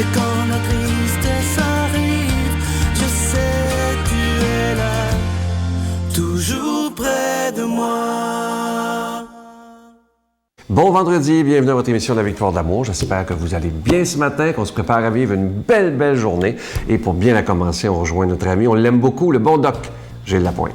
Et quand la tristesse arrive, je sais tu es là, toujours près de moi. Bon vendredi, bienvenue à votre émission de La Victoire d'amour. J'espère que vous allez bien ce matin, qu'on se prépare à vivre une belle journée. Et pour bien la commencer, on rejoint notre ami, on l'aime beaucoup, le bon doc, Gilles Lapointe.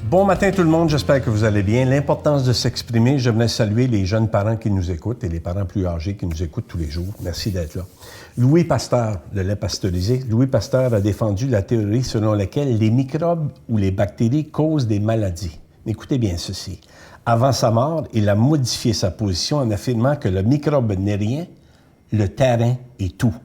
Bon matin tout le monde, j'espère que vous allez bien. L'importance de s'exprimer, je venais saluer les jeunes parents qui nous écoutent et les parents plus âgés qui nous écoutent tous les jours. Merci d'être là. Louis Pasteur, le lait pasteurisé, Louis Pasteur a défendu la théorie selon laquelle les microbes ou les bactéries causent des maladies. Écoutez bien ceci. Avant sa mort, il a modifié sa position en affirmant que le microbe n'est rien, le terrain est tout.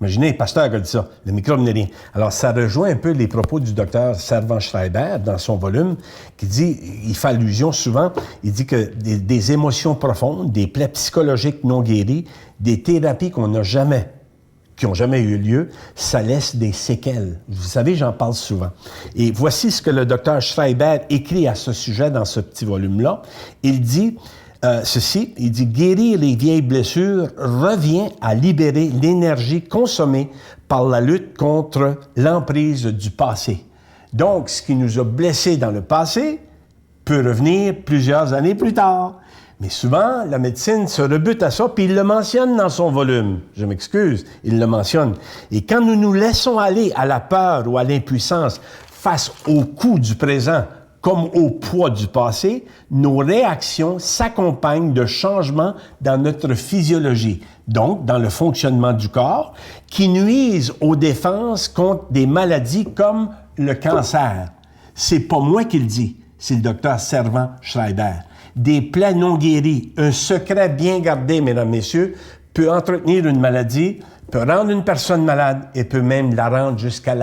Imaginez, Pasteur a dit ça, le microbe n'est rien. Alors, ça rejoint un peu les propos du docteur Servan-Schreiber dans son volume, qui dit, il fait allusion souvent, il dit que des émotions profondes, des plaies psychologiques non guéries, des thérapies qui n'ont jamais eu lieu, ça laisse des séquelles. Vous savez, j'en parle souvent. Et voici ce que le docteur Schreiber écrit à ce sujet dans ce petit volume-là. Il dit... il dit « Guérir les vieilles blessures revient à libérer l'énergie consommée par la lutte contre l'emprise du passé. » Donc, ce qui nous a blessés dans le passé peut revenir plusieurs années plus tard. Mais souvent, la médecine se rebute à ça, puis il le mentionne dans son volume. Je m'excuse, il le mentionne. Et quand nous nous laissons aller à la peur ou à l'impuissance face au coup du présent, comme au poids du passé, nos réactions s'accompagnent de changements dans notre physiologie, donc dans le fonctionnement du corps, qui nuisent aux défenses contre des maladies comme le cancer. C'est pas moi qui le dis, c'est le docteur Servan-Schreiber. Des plaies non guéries, un secret bien gardé, mesdames, messieurs, peut entretenir une maladie, peut rendre une personne malade et peut même la rendre jusqu'à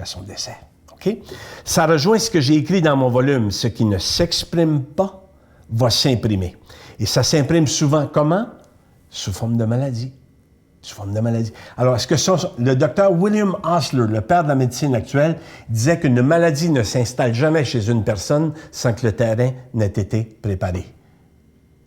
son décès. Okay? Ça rejoint ce que j'ai écrit dans mon volume. Ce qui ne s'exprime pas va s'imprimer. Et ça s'imprime souvent comment? Sous forme de maladie. Sous forme de maladie. Alors, est-ce que le docteur William Osler, le père de la médecine actuelle, disait qu'une maladie ne s'installe jamais chez une personne sans que le terrain n'ait été préparé.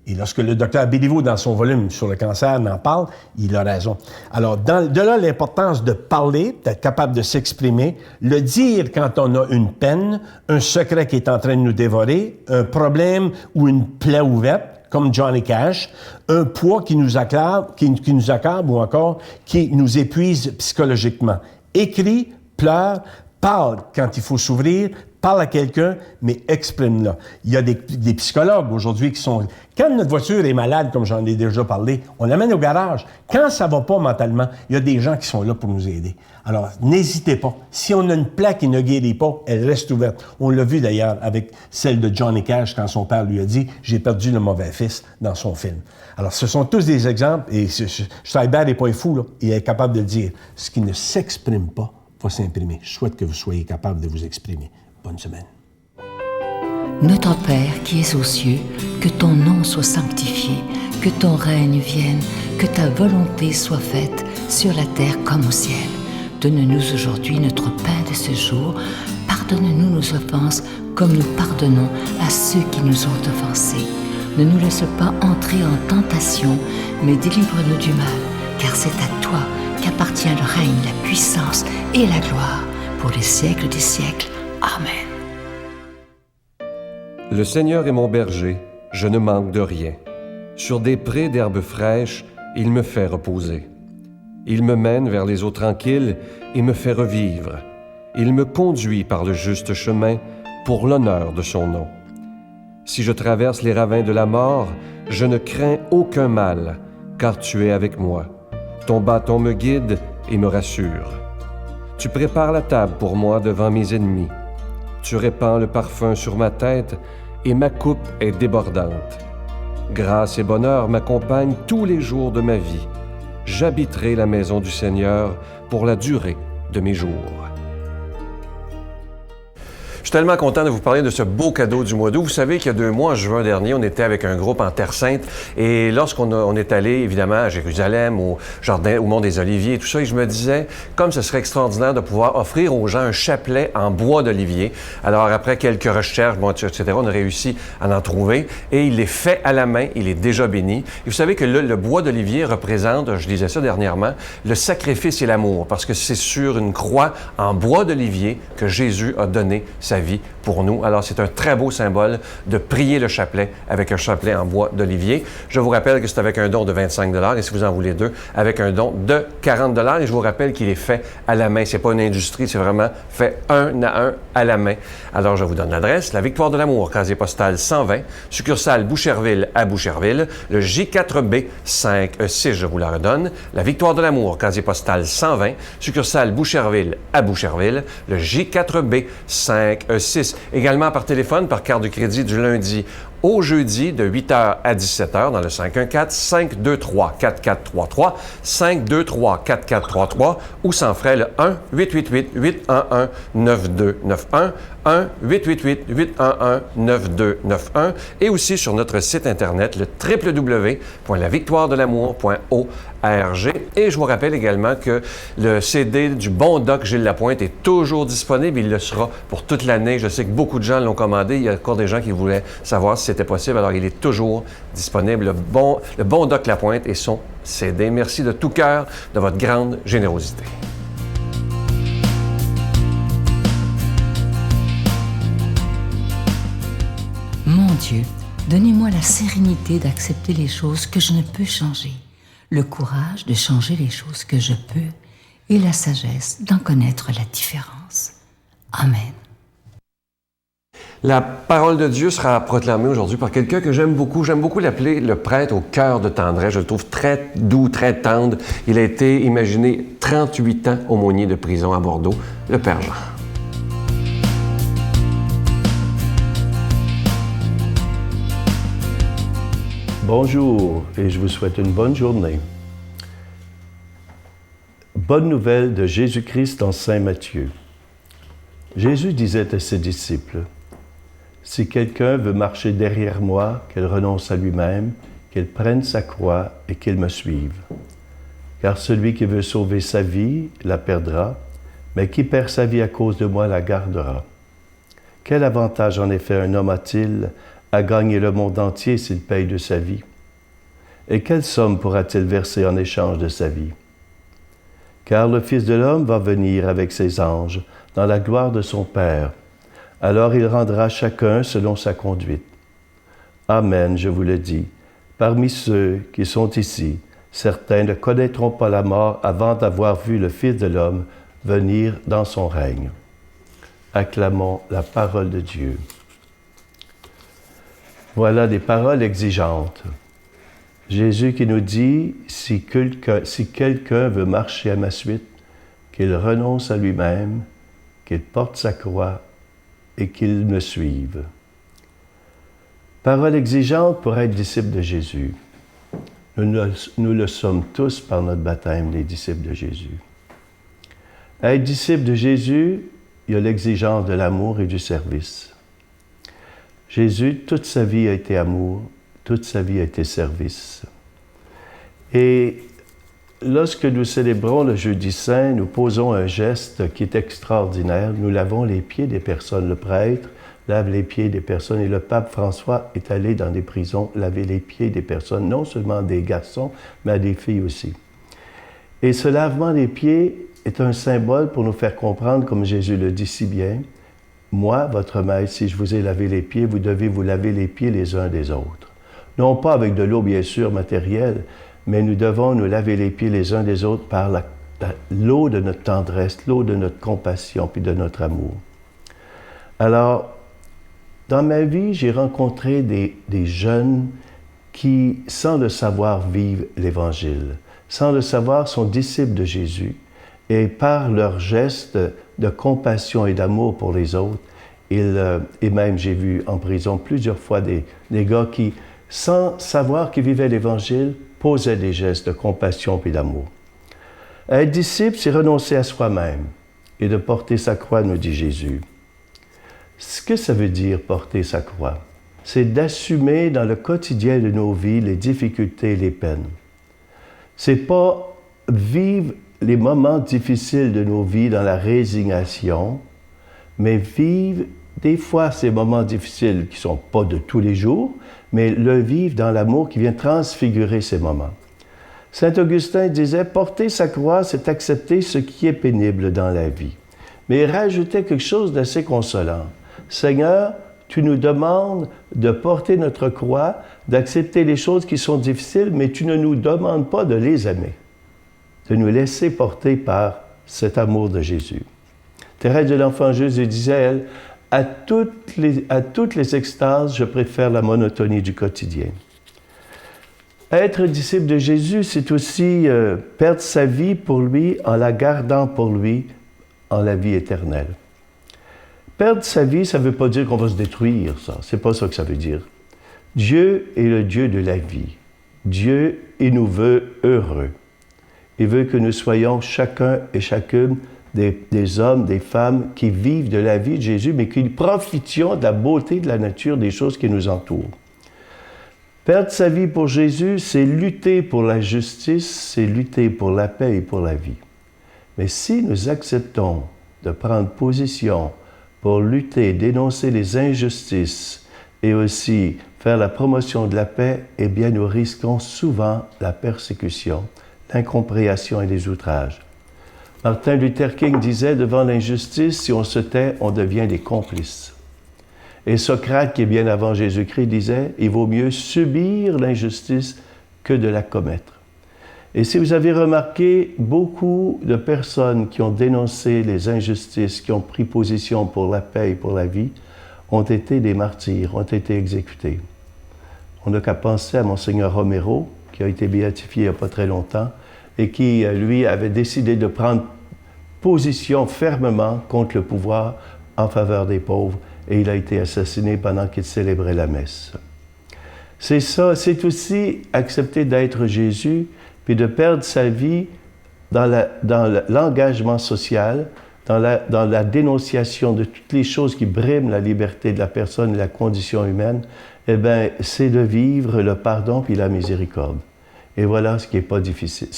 Et lorsque le docteur Béliveau, dans son volume sur le cancer, en parle, il a raison. Alors, de là l'importance de parler, d'être capable de s'exprimer, le dire quand on a une peine, un secret qui est en train de nous dévorer, un problème ou une plaie ouverte, comme Johnny Cash, un poids qui nous accable, ou encore qui nous épuise psychologiquement. Écris, pleure, parle quand il faut s'ouvrir, parle à quelqu'un, mais exprime-la. Il y a des psychologues aujourd'hui qui sont... Quand notre voiture est malade, comme j'en ai déjà parlé, on l'amène au garage. Quand ça va pas mentalement, il y a des gens qui sont là pour nous aider. Alors, n'hésitez pas. Si on a une plaie qui ne guérit pas, elle reste ouverte. On l'a vu d'ailleurs avec celle de Johnny Cash quand son père lui a dit « J'ai perdu le mauvais fils » dans son film. Alors, ce sont tous des exemples, et Schreiber n'est pas fou, là. Il est capable de le dire. Ce qui ne s'exprime pas va s'imprimer. Je souhaite que vous soyez capable de vous exprimer. Bonne semaine. Notre Père qui es aux cieux, que ton nom soit sanctifié, que ton règne vienne, que ta volonté soit faite sur la terre comme au ciel. Donne-nous aujourd'hui notre pain de ce jour. Pardonne-nous nos offenses comme nous pardonnons à ceux qui nous ont offensés. Ne nous laisse pas entrer en tentation, mais délivre-nous du mal, car c'est à toi qu'appartient le règne, la puissance et la gloire pour les siècles des siècles. Amen. Le Seigneur est mon berger, je ne manque de rien. Sur des prés d'herbes fraîches, il me fait reposer. Il me mène vers les eaux tranquilles et me fait revivre. Il me conduit par le juste chemin pour l'honneur de son nom. Si je traverse les ravins de la mort, je ne crains aucun mal, car tu es avec moi. Ton bâton me guide et me rassure. Tu prépares la table pour moi devant mes ennemis. Tu répands le parfum sur ma tête et ma coupe est débordante. Grâce et bonheur m'accompagnent tous les jours de ma vie. J'habiterai la maison du Seigneur pour la durée de mes jours. Je tellement content de vous parler de ce beau cadeau du mois d'août. Vous savez qu'il y a 2 mois, en juin dernier, on était avec un groupe en Terre Sainte et lorsqu'on est allé, évidemment, à Jérusalem, au jardin, au Mont des Oliviers et tout ça, et je me disais, comme ce serait extraordinaire de pouvoir offrir aux gens un chapelet en bois d'olivier. Alors, après quelques recherches, bon, etc., on a réussi à en trouver et il est fait à la main, il est déjà béni. Et vous savez que le bois d'olivier représente, je disais ça dernièrement, le sacrifice et l'amour, parce que c'est sur une croix en bois d'olivier que Jésus a donné sa vie pour nous. Alors, c'est un très beau symbole de prier le chapelet avec un chapelet en bois d'olivier. Je vous rappelle que c'est avec un don de 25 $ et si vous en voulez 2, avec un don de 40 $ et je vous rappelle qu'il est fait à la main. C'est pas une industrie, c'est vraiment fait un à la main. Alors, je vous donne l'adresse. La Victoire de l'Amour, casier postal 120, succursale Boucherville à Boucherville, le J4B 5E6, je vous la redonne. La Victoire de l'Amour, casier postal 120, succursale Boucherville à Boucherville, le J4B 5E6. Également par téléphone, par carte de crédit du lundi au jeudi de 8h à 17h dans le 514-523-4433, 523-4433 ou sans frais le 1-888-811-9291, 1-888-811-9291 et aussi sur notre site Internet, le www.lavictoiredelamour.org. Et je vous rappelle également que le CD du bon Doc Gilles Lapointe est toujours disponible. Il le sera pour toute l'année. Je sais que beaucoup de gens l'ont commandé. Il y a encore des gens qui voulaient savoir si c'était possible. Alors, il est toujours disponible. Le bon Doc Lapointe et son CD. Merci de tout cœur de votre grande générosité. Mon Dieu, donnez-moi la sérénité d'accepter les choses que je ne peux changer, le courage de changer les choses que je peux et la sagesse d'en connaître la différence. Amen. La parole de Dieu sera proclamée aujourd'hui par quelqu'un que j'aime beaucoup. J'aime beaucoup l'appeler le prêtre au cœur de tendresse. Je le trouve très doux, très tendre. Il a été imaginé 38 ans aumônier de prison à Bordeaux, le Père Jean. Bonjour et je vous souhaite une bonne journée. Bonne nouvelle de Jésus-Christ dans Saint Matthieu. Jésus disait à ses disciples, « Si quelqu'un veut marcher derrière moi, qu'il renonce à lui-même, qu'il prenne sa croix et qu'il me suive. Car celui qui veut sauver sa vie la perdra, mais qui perd sa vie à cause de moi la gardera. Quel avantage en effet un homme a-t-il à gagner le monde entier s'il paye de sa vie? Et quelle somme pourra-t-il verser en échange de sa vie? Car le Fils de l'homme va venir avec ses anges dans la gloire de son Père. Alors il rendra chacun selon sa conduite. Amen, je vous le dis, parmi ceux qui sont ici, certains ne connaîtront pas la mort avant d'avoir vu le Fils de l'homme venir dans son règne. » Acclamons la parole de Dieu. Voilà des paroles exigeantes. Jésus qui nous dit, si quelqu'un veut marcher à ma suite, qu'il renonce à lui-même, qu'il porte sa croix et qu'il me suive. Paroles exigeantes pour être disciple de Jésus. Nous le sommes tous par notre baptême, les disciples de Jésus. Être disciple de Jésus, il y a l'exigence de l'amour et du service. Jésus, toute sa vie a été amour, toute sa vie a été service. Et lorsque nous célébrons le Jeudi Saint, nous posons un geste qui est extraordinaire. Nous lavons les pieds des personnes. Le prêtre lave les pieds des personnes et le pape François est allé dans des prisons laver les pieds des personnes, non seulement des garçons, mais à des filles aussi. Et ce lavement des pieds est un symbole pour nous faire comprendre, comme Jésus le dit si bien, moi, votre maître, si je vous ai lavé les pieds, vous devez vous laver les pieds les uns des autres. Non pas avec de l'eau, bien sûr, matérielle, mais nous devons nous laver les pieds les uns des autres par l'eau de notre tendresse, l'eau de notre compassion, puis de notre amour. Alors, dans ma vie, j'ai rencontré des jeunes qui, sans le savoir, vivent l'Évangile. Sans le savoir, sont disciples de Jésus. Et par leurs gestes de compassion et d'amour pour les autres, et même j'ai vu en prison plusieurs fois des gars qui, sans savoir qu'ils vivaient l'Évangile, posaient des gestes de compassion et d'amour. Être disciple, c'est renoncer à soi-même et de porter sa croix, nous dit Jésus. Ce que ça veut dire porter sa croix, c'est d'assumer dans le quotidien de nos vies les difficultés et les peines. C'est pas vivre les moments difficiles de nos vies dans la résignation, mais vivre des fois ces moments difficiles qui ne sont pas de tous les jours, mais le vivre dans l'amour qui vient transfigurer ces moments. Saint Augustin disait, porter sa croix, c'est accepter ce qui est pénible dans la vie. Mais il rajoutait quelque chose d'assez consolant. Seigneur, tu nous demandes de porter notre croix, d'accepter les choses qui sont difficiles, mais tu ne nous demandes pas de les aimer, de nous laisser porter par cet amour de Jésus. Thérèse de l'Enfant Jésus disait, elle, à toutes les extases, je préfère la monotonie du quotidien. Être disciple de Jésus, c'est aussi perdre sa vie pour lui en la gardant pour lui en la vie éternelle. Perdre sa vie, ça ne veut pas dire qu'on va se détruire, ça. C'est pas ça que ça veut dire. Dieu est le Dieu de la vie. Dieu, il nous veut heureux. Il veut que nous soyons chacun et chacune des hommes, des femmes qui vivent de la vie de Jésus, mais qui profitions de la beauté de la nature, des choses qui nous entourent. Perdre sa vie pour Jésus, c'est lutter pour la justice, c'est lutter pour la paix et pour la vie. Mais si nous acceptons de prendre position pour lutter, dénoncer les injustices et aussi faire la promotion de la paix, eh bien nous risquons souvent la persécution, l'incompréhension et les outrages. Martin Luther King disait, devant l'injustice, si on se tait, on devient des complices. Et Socrate, qui est bien avant Jésus-Christ, disait, il vaut mieux subir l'injustice que de la commettre. Et si vous avez remarqué, beaucoup de personnes qui ont dénoncé les injustices, qui ont pris position pour la paix et pour la vie, ont été des martyrs, ont été exécutés. On n'a qu'à penser à Monseigneur Romero, qui a été béatifié il n'y a pas très longtemps, et qui, lui, avait décidé de prendre position fermement contre le pouvoir en faveur des pauvres, et il a été assassiné pendant qu'il célébrait la messe. C'est ça, c'est aussi accepter d'être Jésus, puis de perdre sa vie dans l'engagement social, dans la dénonciation de toutes les choses qui briment la liberté de la personne et la condition humaine. Eh bien, c'est de vivre le pardon puis la miséricorde. Et voilà ce qui est pas difficile.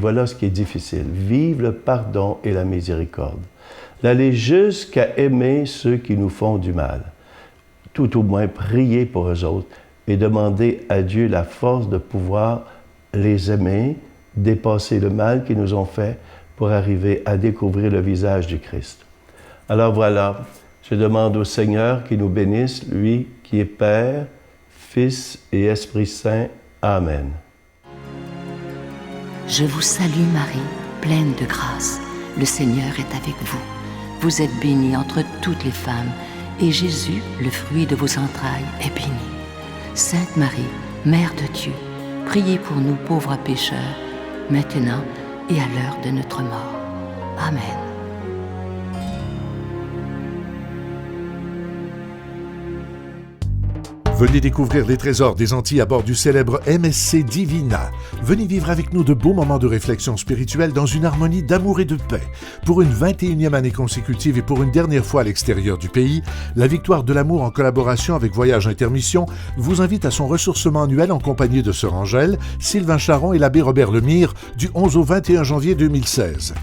Voilà ce qui est difficile. Vivre le pardon et la miséricorde. D'aller jusqu'à aimer ceux qui nous font du mal. Tout au moins prier pour eux autres et demander à Dieu la force de pouvoir les aimer, dépasser le mal qu'ils nous ont fait pour arriver à découvrir le visage du Christ. Alors voilà, je demande au Seigneur qu'il nous bénisse, lui qui est Père, Fils et Esprit Saint. Amen. Je vous salue Marie, pleine de grâce. Le Seigneur est avec vous. Vous êtes bénie entre toutes les femmes, et Jésus, le fruit de vos entrailles, est béni. Sainte Marie, Mère de Dieu, priez pour nous pauvres pécheurs, maintenant et à l'heure de notre mort. Amen. Venez découvrir les trésors des Antilles à bord du célèbre MSC Divina. Venez vivre avec nous de beaux moments de réflexion spirituelle dans une harmonie d'amour et de paix. Pour une 21e année consécutive et pour une dernière fois à l'extérieur du pays, la Victoire de l'Amour en collaboration avec Voyage Intermission vous invite à son ressourcement annuel en compagnie de Sœur Angèle, Sylvain Charon et l'abbé Robert Lemire du 11 au 21 janvier 2016.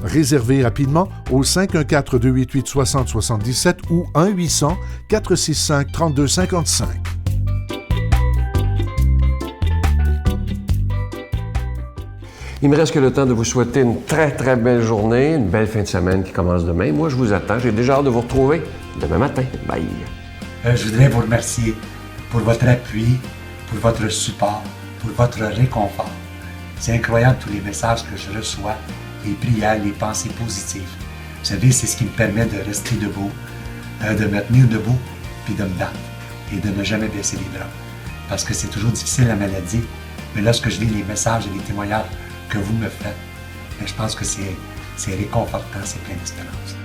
Réservez rapidement au 514-288-6077 ou 1-800-465-3255. Il me reste que le temps de vous souhaiter une très, très belle journée, une belle fin de semaine qui commence demain. Moi, je vous attends. J'ai déjà hâte de vous retrouver demain matin. Bye! Je voudrais vous remercier pour votre appui, pour votre support, pour votre réconfort. C'est incroyable tous les messages que je reçois, les prières, les pensées positives. Vous savez, c'est ce qui me permet de rester debout, de me tenir debout, puis de me battre et de ne jamais baisser les bras. Parce que c'est toujours difficile la maladie, mais lorsque je lis les messages et les témoignages que vous me faites, je pense que c'est réconfortant, c'est plein d'espérance.